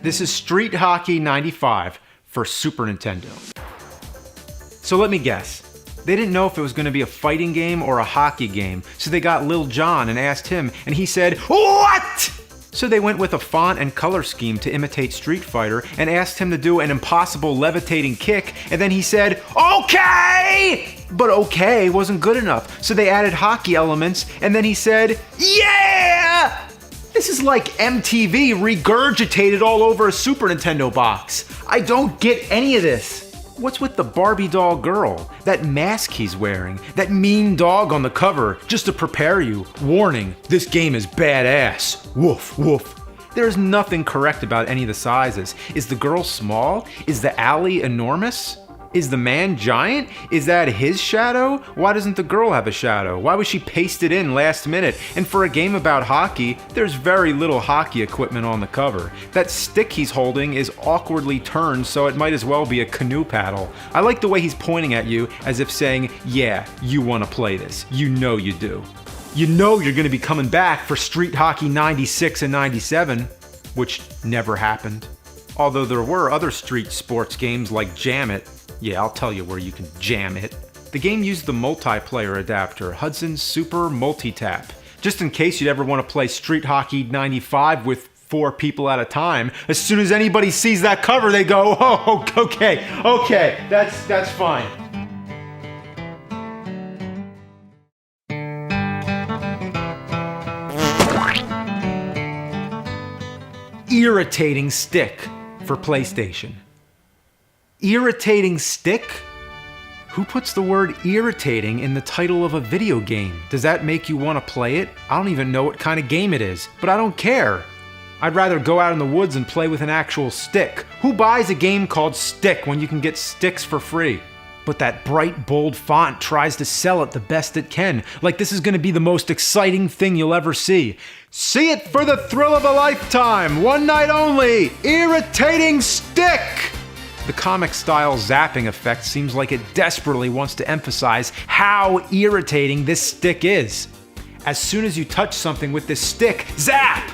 This is Street Hockey 95 for Super Nintendo. So let me guess. They didn't know if it was going to be a fighting game or a hockey game, so they got Lil Jon and asked him, and he said, "What?" So they went with a font and color scheme to imitate Street Fighter and asked him to do an impossible levitating kick, and then he said, "Okay!" But okay wasn't good enough, so they added hockey elements, and then he said, "Yeah!" This is like MTV regurgitated all over a Super Nintendo box. I don't get any of this. What's with the Barbie doll girl? That mask he's wearing? That mean dog on the cover? Just to prepare you. Warning, this game is badass. Woof, woof. There's nothing correct about any of the sizes. Is the girl small? Is the alley enormous? Is the man giant? Is that his shadow? Why doesn't the girl have a shadow? Why was she pasted in last minute? And for a game about hockey, there's very little hockey equipment on the cover. That stick he's holding is awkwardly turned, so it might as well be a canoe paddle. I like the way he's pointing at you as if saying, yeah, you want to play this. You know you do. You know you're going to be coming back for Street Hockey 96 and 97, which never happened. Although there were other street sports games like Jam It. Yeah, I'll tell you where you can jam it. The game used the multiplayer adapter, Hudson's Super Multitap. Just in case you'd ever want to play Street Hockey 95 with 4 people at a time, as soon as anybody sees that cover, they go, "Oh, okay, that's fine." Irritating stick for PlayStation. Irritating stick? Who puts the word irritating in the title of a video game? Does that make you want to play it? I don't even know what kind of game it is, but I don't care. I'd rather go out in the woods and play with an actual stick. Who buys a game called Stick when you can get sticks for free? But that bright, bold font tries to sell it the best it can, like this is going to be the most exciting thing you'll ever see. See it for the thrill of a lifetime, one night only, irritating stick! The comic-style zapping effect seems like it desperately wants to emphasize how irritating this stick is. As soon as you touch something with this stick, zap!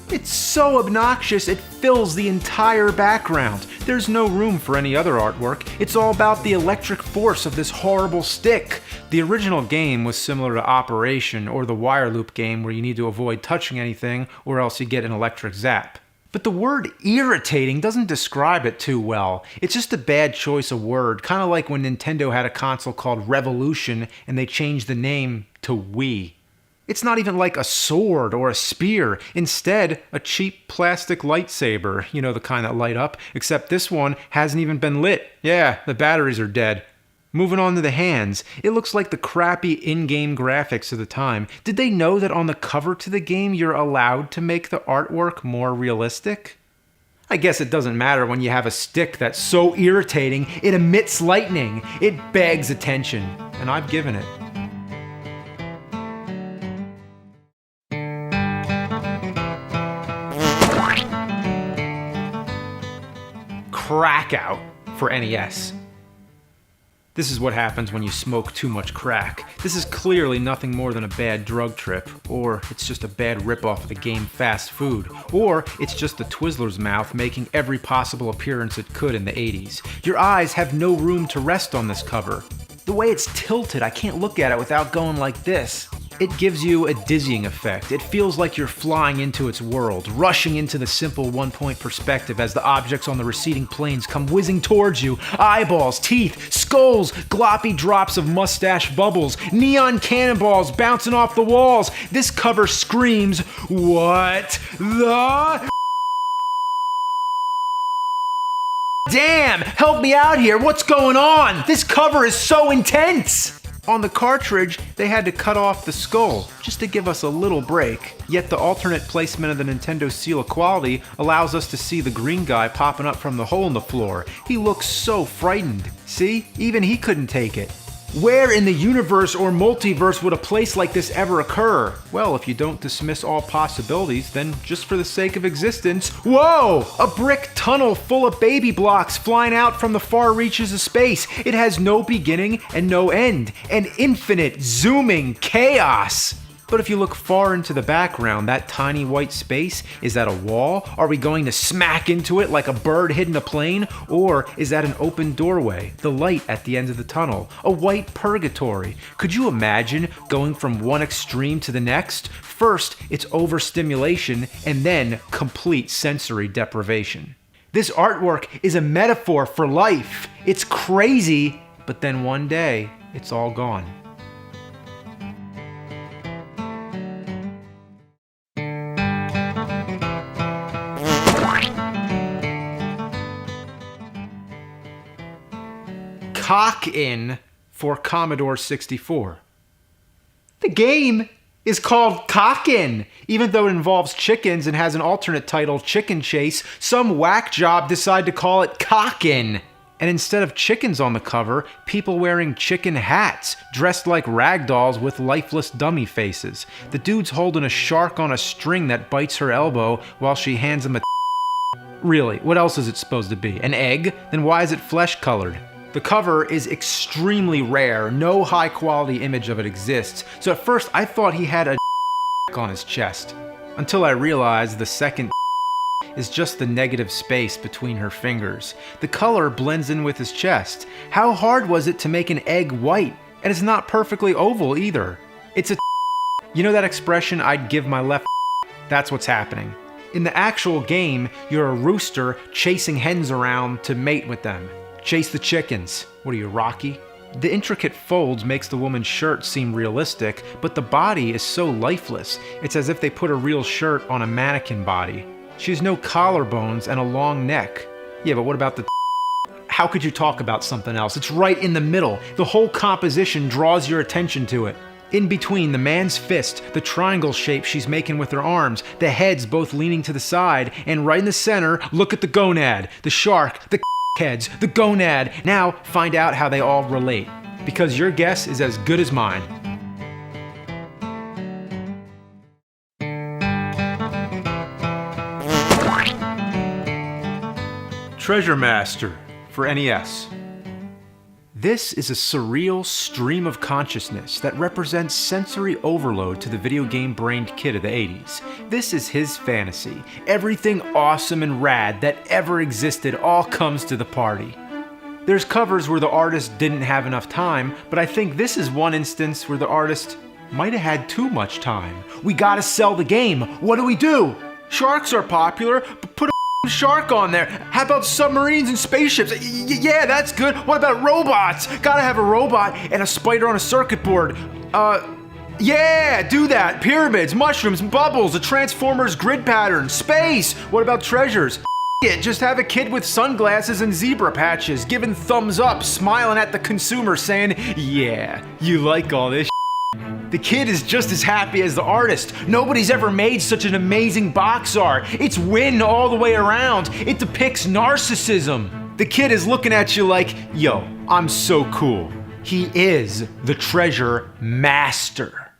It's so obnoxious it fills the entire background. There's no room for any other artwork. It's all about the electric force of this horrible stick. The original game was similar to Operation or the wire loop game where you need to avoid touching anything or else you get an electric zap. But the word irritating doesn't describe it too well. It's just a bad choice of word, kind of like when Nintendo had a console called Revolution and they changed the name to Wii. It's not even like a sword or a spear. Instead, a cheap plastic lightsaber, you know, the kind that light up, except this one hasn't even been lit. Yeah, the batteries are dead. Moving on to the hands, it looks like the crappy in-game graphics of the time. Did they know that on the cover to the game you're allowed to make the artwork more realistic? I guess it doesn't matter when you have a stick that's so irritating it emits lightning. It begs attention, and I've given it. Crack out for NES. This is what happens when you smoke too much crack. This is clearly nothing more than a bad drug trip, or it's just a bad ripoff of the game Fast Food, or it's just the Twizzler's mouth making every possible appearance it could in the 80s. Your eyes have no room to rest on this cover. The way it's tilted, I can't look at it without going like this. It gives you a dizzying effect. It feels like you're flying into its world, rushing into the simple one-point perspective as the objects on the receding planes come whizzing towards you. Eyeballs, teeth, skulls, gloppy drops of mustache bubbles, neon cannonballs bouncing off the walls. This cover screams, "What the damn! Help me out here! What's going on? This cover is so intense!" On the cartridge, they had to cut off the skull, just to give us a little break. Yet the alternate placement of the Nintendo seal of quality allows us to see the green guy popping up from the hole in the floor. He looks so frightened. See? Even he couldn't take it. Where in the universe or multiverse would a place like this ever occur? Well, if you don't dismiss all possibilities, then just for the sake of existence, whoa! A brick tunnel full of baby blocks flying out from the far reaches of space. It has no beginning and no end. An infinite, zooming chaos. But if you look far into the background, that tiny white space, is that a wall? Are we going to smack into it like a bird hitting a plane? Or is that an open doorway, the light at the end of the tunnel, a white purgatory? Could you imagine going from one extreme to the next? First, it's overstimulation, and then complete sensory deprivation. This artwork is a metaphor for life. It's crazy, but then one day, it's all gone. Cock-In for Commodore 64. The game is called Cock-In. Even though it involves chickens and has an alternate title, Chicken Chase, some whack job decided to call it Cock-In. And instead of chickens on the cover, people wearing chicken hats, dressed like rag dolls with lifeless dummy faces. The dude's holding a shark on a string that bites her elbow while she hands him a Really, what else is it supposed to be? An egg? Then why is it flesh-colored? The cover is extremely rare, no high quality image of it exists, so at first I thought he had a on his chest, until I realized the second is just the negative space between her fingers. The color blends in with his chest. How hard was it to make an egg white? And it's not perfectly oval either. It's a You know that expression, I'd give my left That's what's happening. In the actual game, you're a rooster chasing hens around to mate with them. Chase the chickens. What are you, Rocky? The intricate folds makes the woman's shirt seem realistic, but the body is so lifeless. It's as if they put a real shirt on a mannequin body. She has no collarbones and a long neck. Yeah, but what about the How could you talk about something else? It's right in the middle. The whole composition draws your attention to it. In between the man's fist, the triangle shape she's making with her arms, the heads both leaning to the side, and right in the center, look at the gonad, the shark, the heads, the gonad. Now find out how they all relate, because your guess is as good as mine. Treasure Master for NES. This is a surreal stream of consciousness that represents sensory overload to the video game-brained kid of the 80s. This is his fantasy. Everything awesome and rad that ever existed all comes to the party. There's covers where the artist didn't have enough time, but I think this is one instance where the artist might have had too much time. We gotta sell the game. What do? Sharks are popular, but put a shark on there. How about submarines and spaceships? Yeah, that's good. What about robots? Gotta have a robot and a spider on a circuit board. Yeah, do that. Pyramids, mushrooms, bubbles, a Transformers grid pattern, space. What about treasures? Just have a kid with sunglasses and zebra patches, giving thumbs up, smiling at the consumer, saying, yeah, you like all this. The kid is just as happy as the artist. Nobody's ever made such an amazing box art. It's win all the way around. It depicts narcissism. The kid is looking at you like, yo, I'm so cool. He is the treasure master.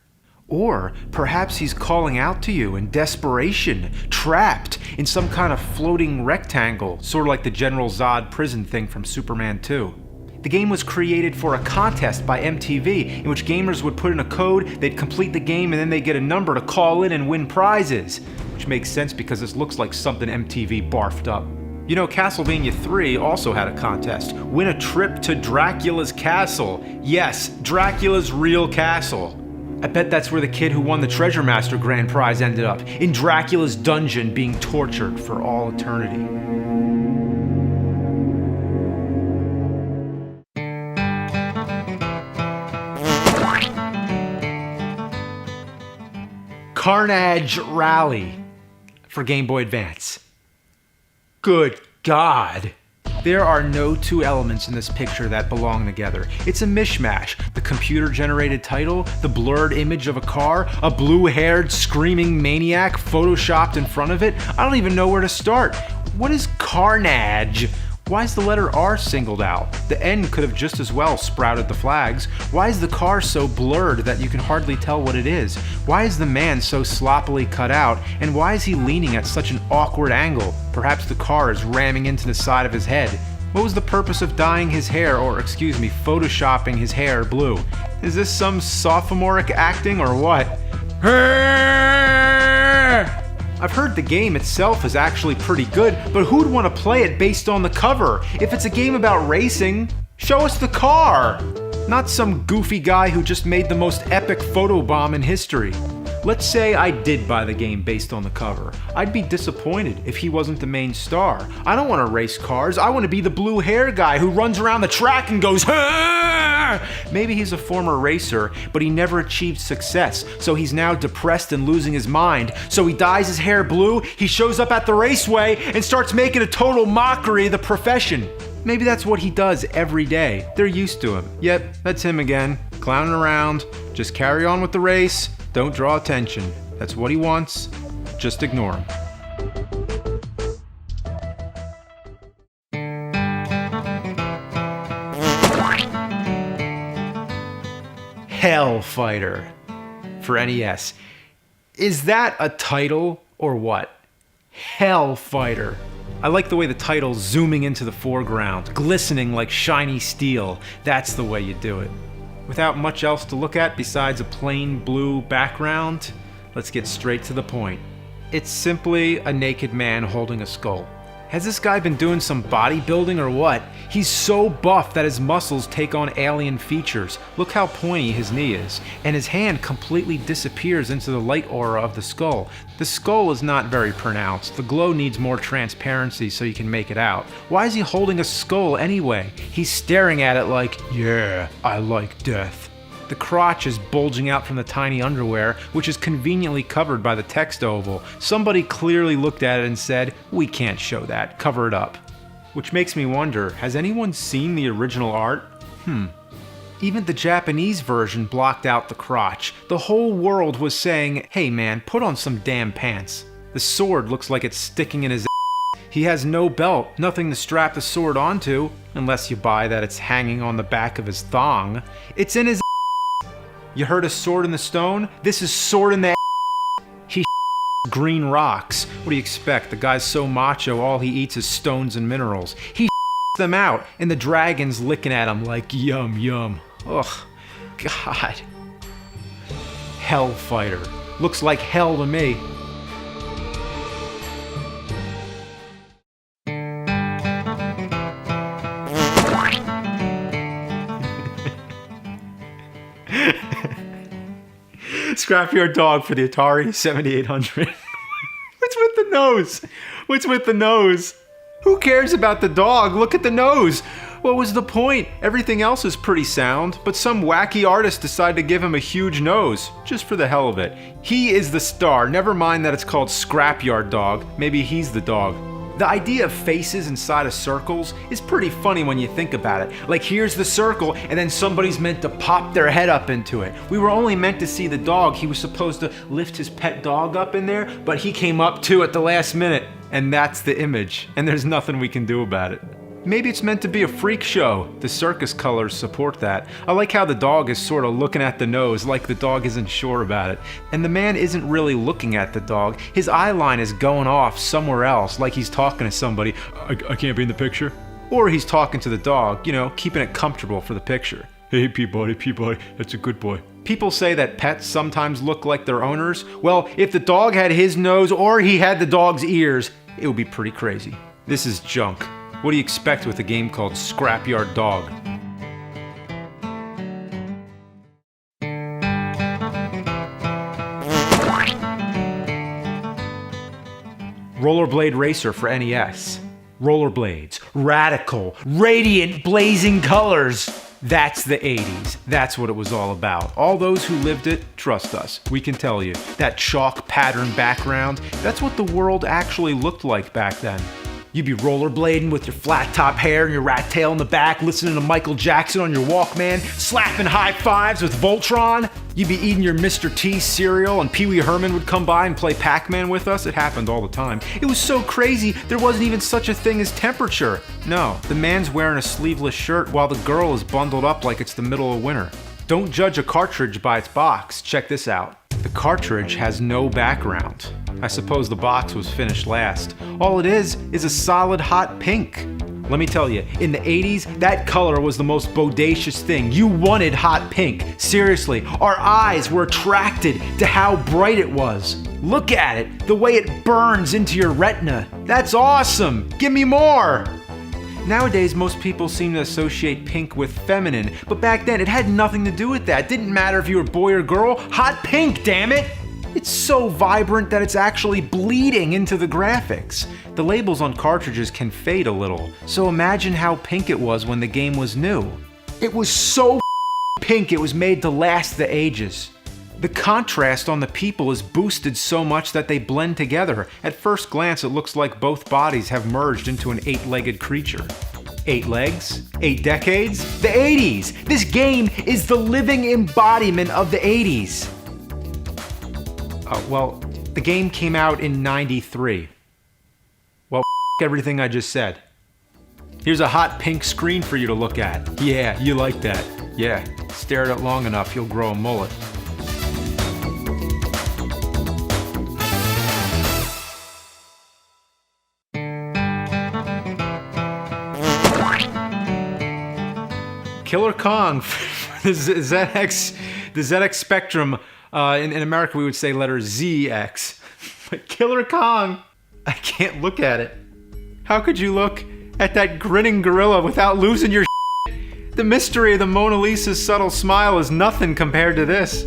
Or perhaps he's calling out to you in desperation, trapped in some kind of floating rectangle, sort of like the General Zod prison thing from Superman 2. The game was created for a contest by MTV in which gamers would put in a code, they'd complete the game, and then they'd get a number to call in and win prizes. Which makes sense because this looks like something MTV barfed up. You know, Castlevania 3 also had a contest. Win a trip to Dracula's castle. Yes, Dracula's real castle. I bet that's where the kid who won the Treasure Master grand prize ended up, in Dracula's dungeon being tortured for all eternity. Carnage Rally for Game Boy Advance. Good God. There are no two elements in this picture that belong together. It's a mishmash. The computer-generated title, the blurred image of a car, a blue-haired screaming maniac photoshopped in front of it. I don't even know where to start. What is carnage? Why is the letter R singled out? The N could have just as well sprouted the flags. Why is the car so blurred that you can hardly tell what it is? Why is the man so sloppily cut out? And why is he leaning at such an awkward angle? Perhaps the car is ramming into the side of his head. What was the purpose of dyeing his hair, or excuse me, photoshopping his hair blue? Is this some sophomoric acting or what? I've heard the game itself is actually pretty good, but who'd want to play it based on the cover? If it's a game about racing, show us the car, not some goofy guy who just made the most epic photobomb in history. Let's say I did buy the game based on the cover. I'd be disappointed if he wasn't the main star. I don't want to race cars. I want to be the blue hair guy who runs around the track and goes, "Arr!" Maybe he's a former racer, but he never achieved success, so he's now depressed and losing his mind. So he dyes his hair blue, he shows up at the raceway, and starts making a total mockery of the profession. Maybe that's what he does every day. They're used to him. Yep, that's him again, clowning around. Just carry on with the race. Don't draw attention. That's what he wants. Just ignore him. Hellfighter for NES. Is that a title or what? Hellfighter. I like the way the title's zooming into the foreground, glistening like shiny steel. That's the way you do it. Without much else to look at besides a plain blue background, let's get straight to the point. It's simply a naked man holding a skull. Has this guy been doing some bodybuilding or what? He's so buff that his muscles take on alien features. Look how pointy his knee is. And his hand completely disappears into the light aura of the skull. The skull is not very pronounced. The glow needs more transparency so you can make it out. Why is he holding a skull anyway? He's staring at it like, yeah, I like death. The crotch is bulging out from the tiny underwear, which is conveniently covered by the text oval. Somebody clearly looked at it and said, we can't show that, cover it up. Which makes me wonder, has anyone seen the original art? Even the Japanese version blocked out the crotch. The whole world was saying, hey man, put on some damn pants. The sword looks like it's sticking in his ass. He has no belt, nothing to strap the sword onto, unless you buy that it's hanging on the back of his thong. It's in his. You heard a sword in the stone? This is sword in the. He green rocks. What do you expect? The guy's so macho, all he eats is stones and minerals. He them out, and the dragon's licking at him like yum yum. Ugh, God. Hellfighter. Looks like hell to me. Scrapyard dog for the Atari 7800. What's with the nose? What's with the nose? Who cares about the dog? Look at the nose. What was the point? Everything else is pretty sound, but some wacky artist decided to give him a huge nose, just for the hell of it. He is the star. Never mind that it's called Scrapyard Dog. Maybe he's the dog. The idea of faces inside of circles is pretty funny when you think about it. Like here's the circle and then somebody's meant to pop their head up into it. We were only meant to see the dog. He was supposed to lift his pet dog up in there, but he came up too at the last minute. And that's the image. And there's nothing we can do about it. Maybe it's meant to be a freak show. The circus colors support that. I like how the dog is sort of looking at the nose like the dog isn't sure about it. And the man isn't really looking at the dog. His eye line is going off somewhere else like he's talking to somebody. I can't be in the picture. Or he's talking to the dog, you know, keeping it comfortable for the picture. Hey, Peabody, that's a good boy. People say that pets sometimes look like their owners. Well, if the dog had his nose or he had the dog's ears, it would be pretty crazy. This is junk. What do you expect with a game called Scrapyard Dog? Rollerblade Racer for NES. Rollerblades, radical, radiant, blazing colors. That's the 80s. That's what it was all about. All those who lived it, trust us, we can tell you. That chalk pattern background, that's what the world actually looked like back then. You'd be rollerblading with your flat top hair and your rat tail in the back, listening to Michael Jackson on your Walkman, slapping high fives with Voltron. You'd be eating your Mr. T cereal and Pee Wee Herman would come by and play Pac-Man with us. It happened all the time. It was so crazy, there wasn't even such a thing as temperature. No, the man's wearing a sleeveless shirt while the girl is bundled up like it's the middle of winter. Don't judge a cartridge by its box. Check this out. The cartridge has no background. I suppose the box was finished last. All it is a solid hot pink. Let me tell you, in the 80s, that color was the most bodacious thing. You wanted hot pink. Seriously, our eyes were attracted to how bright it was. Look at it, the way it burns into your retina. That's awesome. Give me more. Nowadays, most people seem to associate pink with feminine, but back then it had nothing to do with that. It didn't matter if you were boy or girl. Hot pink, damn it! It's so vibrant that it's actually bleeding into the graphics. The labels on cartridges can fade a little, so imagine how pink it was when the game was new. It was so pink it was made to last the ages. The contrast on the people is boosted so much that they blend together. At first glance, it looks like both bodies have merged into an 8-legged creature. 8 legs? 8 decades? The 80s! This game is the living embodiment of the 80s! Well, the game came out in '93. Well, everything I just said. Here's a hot pink screen for you to look at. Yeah, you like that. Yeah, stare at it long enough, you'll grow a mullet. Killer Kong, the ZX Spectrum. In America, we would say letter ZX. But Killer Kong, I can't look at it. How could you look at that grinning gorilla without losing your shit? The mystery of the Mona Lisa's subtle smile is nothing compared to this.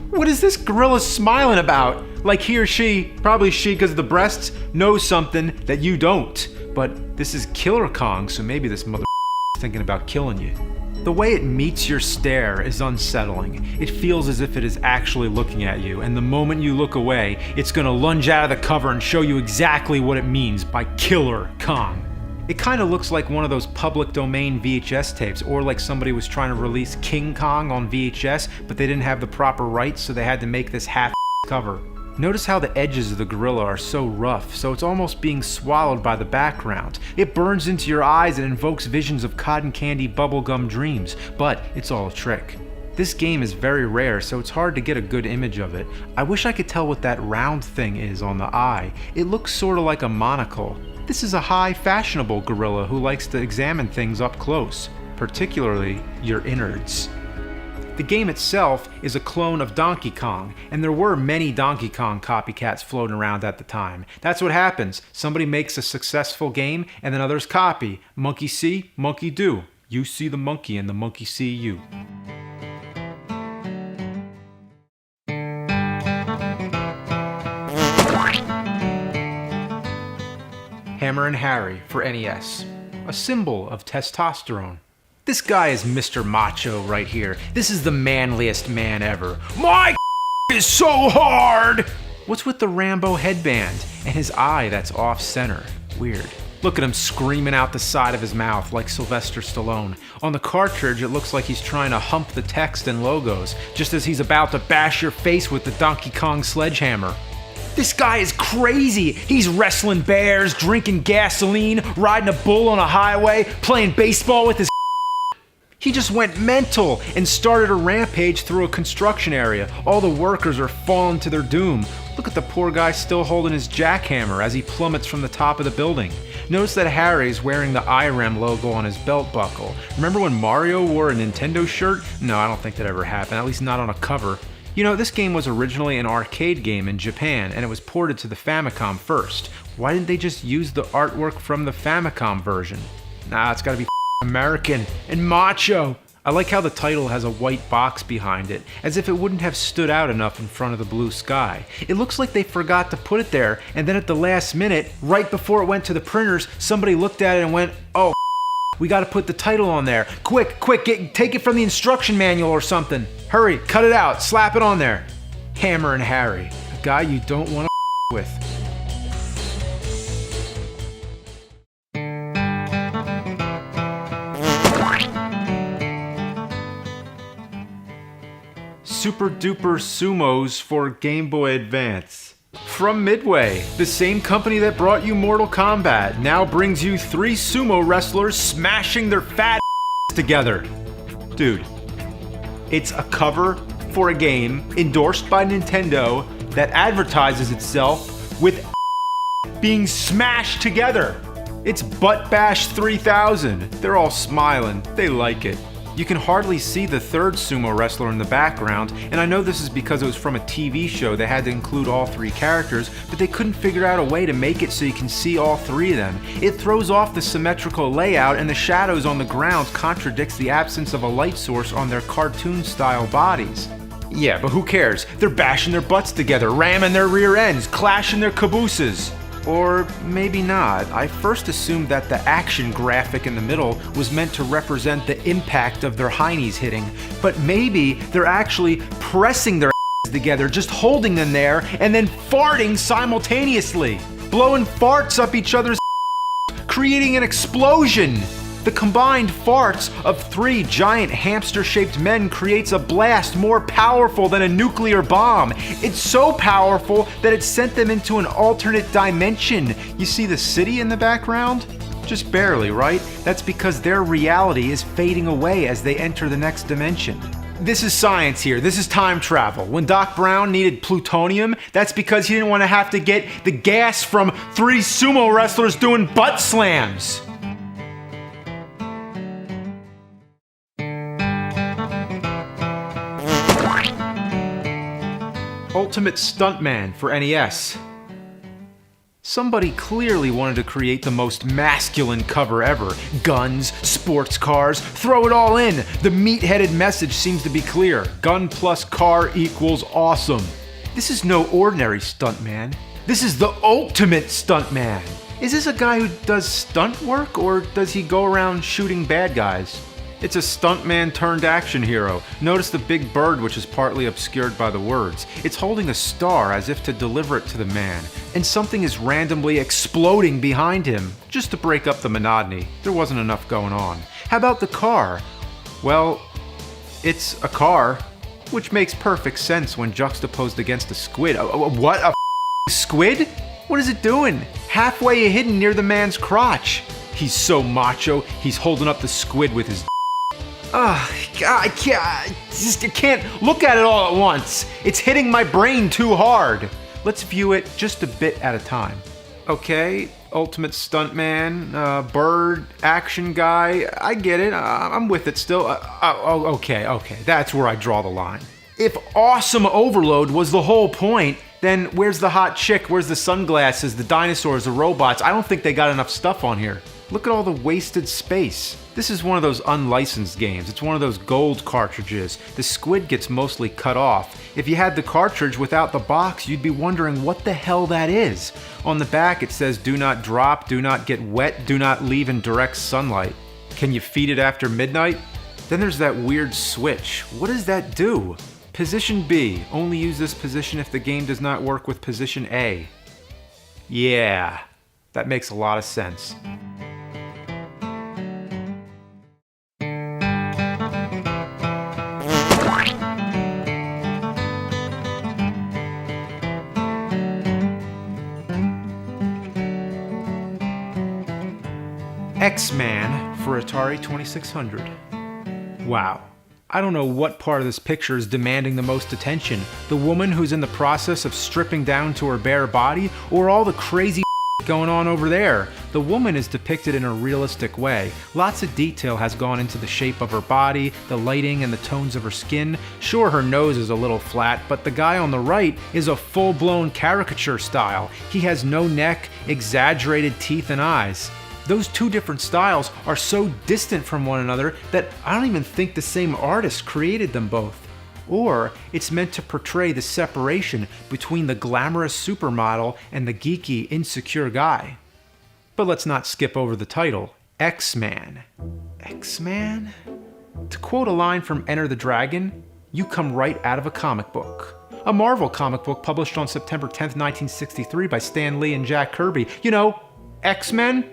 What is this gorilla smiling about? Like he or she, probably she because of the breasts, knows something that you don't. But this is Killer Kong, so maybe this mother is thinking about killing you. The way it meets your stare is unsettling. It feels as if it is actually looking at you, and the moment you look away, it's gonna lunge out of the cover and show you exactly what it means by Killer Kong. It kinda looks like one of those public domain VHS tapes, or like somebody was trying to release King Kong on VHS, but they didn't have the proper rights, so they had to make this half cover. Notice how the edges of the gorilla are so rough, so it's almost being swallowed by the background. It burns into your eyes and invokes visions of cotton candy bubblegum dreams, but it's all a trick. This game is very rare, so it's hard to get a good image of it. I wish I could tell what that round thing is on the eye. It looks sorta like a monocle. This is a high, fashionable gorilla who likes to examine things up close, particularly your innards. The game itself is a clone of Donkey Kong, and there were many Donkey Kong copycats floating around at the time. That's what happens. Somebody makes a successful game, and then others copy. Monkey see, monkey do. You see the monkey, and the monkey see you. Hammer and Harry for NES. A symbol of testosterone. This guy is Mr. Macho right here. This is the manliest man ever. My is so hard! What's with the Rambo headband and his eye that's off center? Weird. Look at him screaming out the side of his mouth like Sylvester Stallone. On the cartridge, it looks like he's trying to hump the text and logos, just as he's about to bash your face with the Donkey Kong sledgehammer. This guy is crazy. He's wrestling bears, drinking gasoline, riding a bull on a highway, playing baseball with his He just went mental and started a rampage through a construction area. All the workers are falling to their doom. Look at the poor guy still holding his jackhammer as he plummets from the top of the building. Notice that Harry's wearing the IREM logo on his belt buckle. Remember when Mario wore a Nintendo shirt? No, I don't think that ever happened, at least not on a cover. You know, this game was originally an arcade game in Japan, and it was ported to the Famicom first. Why didn't they just use the artwork from the Famicom version? Nah, it's gotta be American and macho. I like how the title has a white box behind it, as if it wouldn't have stood out enough in front of the blue sky. It looks like they forgot to put it there, and then at the last minute, right before it went to the printers, somebody looked at it and went, oh, we gotta put the title on there. Quick, take it from the instruction manual or something. Hurry, cut it out, slap it on there. Hammer and Harry, a guy you don't want to with. Super Duper Sumos for Game Boy Advance. From Midway, the same company that brought you Mortal Kombat, now brings you 3 sumo wrestlers smashing their fat together. Dude, it's a cover for a game endorsed by Nintendo that advertises itself with being smashed together. It's Butt Bash 3000. They're all smiling. They like it. You can hardly see the third sumo wrestler in the background, and I know this is because it was from a TV show that had to include all three characters, but they couldn't figure out a way to make it so you can see all three of them. It throws off the symmetrical layout, and the shadows on the ground contradicts the absence of a light source on their cartoon-style bodies. Yeah, but who cares? They're bashing their butts together, ramming their rear ends, clashing their cabooses. Or maybe not. I first assumed that the action graphic in the middle was meant to represent the impact of their heinies hitting, but maybe they're actually pressing their together, just holding them there, and then farting simultaneously, blowing farts up each other's creating an explosion. The combined farts of three giant hamster-shaped men creates a blast more powerful than a nuclear bomb. It's so powerful that it sent them into an alternate dimension. You see the city in the background? Just barely, right? That's because their reality is fading away as they enter the next dimension. This is science here. This is time travel. When Doc Brown needed plutonium, that's because he didn't want to have to get the gas from three sumo wrestlers doing butt slams. Ultimate Stuntman for NES. Somebody clearly wanted to create the most masculine cover ever. Guns, sports cars, throw it all in. The meat-headed message seems to be clear. Gun plus car equals awesome. This is no ordinary stuntman. This is the ultimate stuntman. Is this a guy who does stunt work, or does he go around shooting bad guys? It's a stuntman turned action hero. Notice the big bird, which is partly obscured by the words. It's holding a star as if to deliver it to the man, and something is randomly exploding behind him, just to break up the monotony. There wasn't enough going on. How about the car? Well, it's a car, which makes perfect sense when juxtaposed against a squid. What? A squid? What is it doing? Halfway hidden near the man's crotch. He's so macho, he's holding up the squid with his I can't look at it all at once. It's hitting my brain too hard. Let's view it just a bit at a time. Okay, ultimate stuntman, bird, action guy. I get it. I'm with it still. Okay. That's where I draw the line. If awesome overload was the whole point, then where's the hot chick? Where's the sunglasses, the dinosaurs, the robots? I don't think they got enough stuff on here. Look at all the wasted space. This is one of those unlicensed games. It's one of those gold cartridges. The squid gets mostly cut off. If you had the cartridge without the box, you'd be wondering what the hell that is. On the back it says do not drop, do not get wet, do not leave in direct sunlight. Can you feed it after midnight? Then there's that weird switch. What does that do? Position B. Only use this position if the game does not work with position A. Yeah, that makes a lot of sense. X-Man for Atari 2600. Wow. I don't know what part of this picture is demanding the most attention. The woman who's in the process of stripping down to her bare body, or all the crazy going on over there. The woman is depicted in a realistic way. Lots of detail has gone into the shape of her body, the lighting, and the tones of her skin. Sure, her nose is a little flat, but the guy on the right is a full-blown caricature style. He has no neck, exaggerated teeth and eyes. Those two different styles are so distant from one another that I don't even think the same artist created them both. Or it's meant to portray the separation between the glamorous supermodel and the geeky, insecure guy. But let's not skip over the title, X-Man. X-Man? To quote a line from Enter the Dragon, you come right out of a comic book. A Marvel comic book published on September 10th, 1963 by Stan Lee and Jack Kirby. You know, X-Men?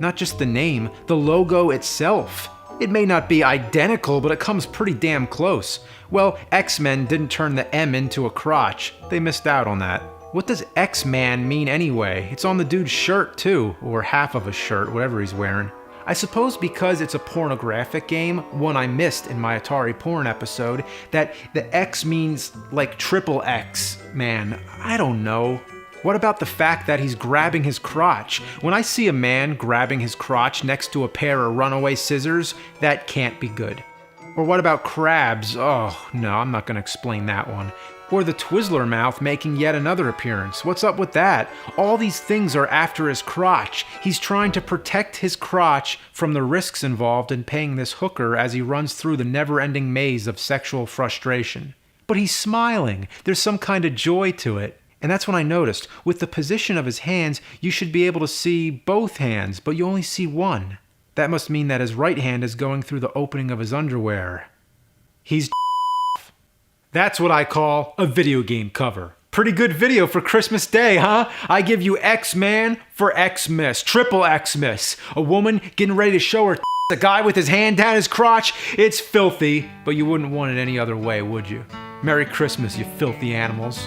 Not just the name, the logo itself. It may not be identical, but it comes pretty damn close. Well, X-Men didn't turn the M into a crotch. They missed out on that. What does X-Man mean anyway? It's on the dude's shirt too, or half of a shirt, whatever he's wearing. I suppose because it's a pornographic game, one I missed in my Atari porn episode, that the X means like triple X, man. I don't know. What about the fact that he's grabbing his crotch? When I see a man grabbing his crotch next to a pair of runaway scissors, that can't be good. Or what about crabs? Oh, no, I'm not going to explain that one. Or the Twizzler mouth making yet another appearance. What's up with that? All these things are after his crotch. He's trying to protect his crotch from the risks involved in paying this hooker as he runs through the never-ending maze of sexual frustration. But he's smiling. There's some kind of joy to it. And that's when I noticed, with the position of his hands, you should be able to see both hands, but you only see one. That must mean that his right hand is going through the opening of his underwear. He's That's what I call a video game cover. Pretty good video for Christmas Day, huh? I give you X-Man for Xmas, triple Xmas. A woman getting ready to show her a guy with his hand down his crotch. It's filthy, but you wouldn't want it any other way, would you? Merry Christmas, you filthy animals.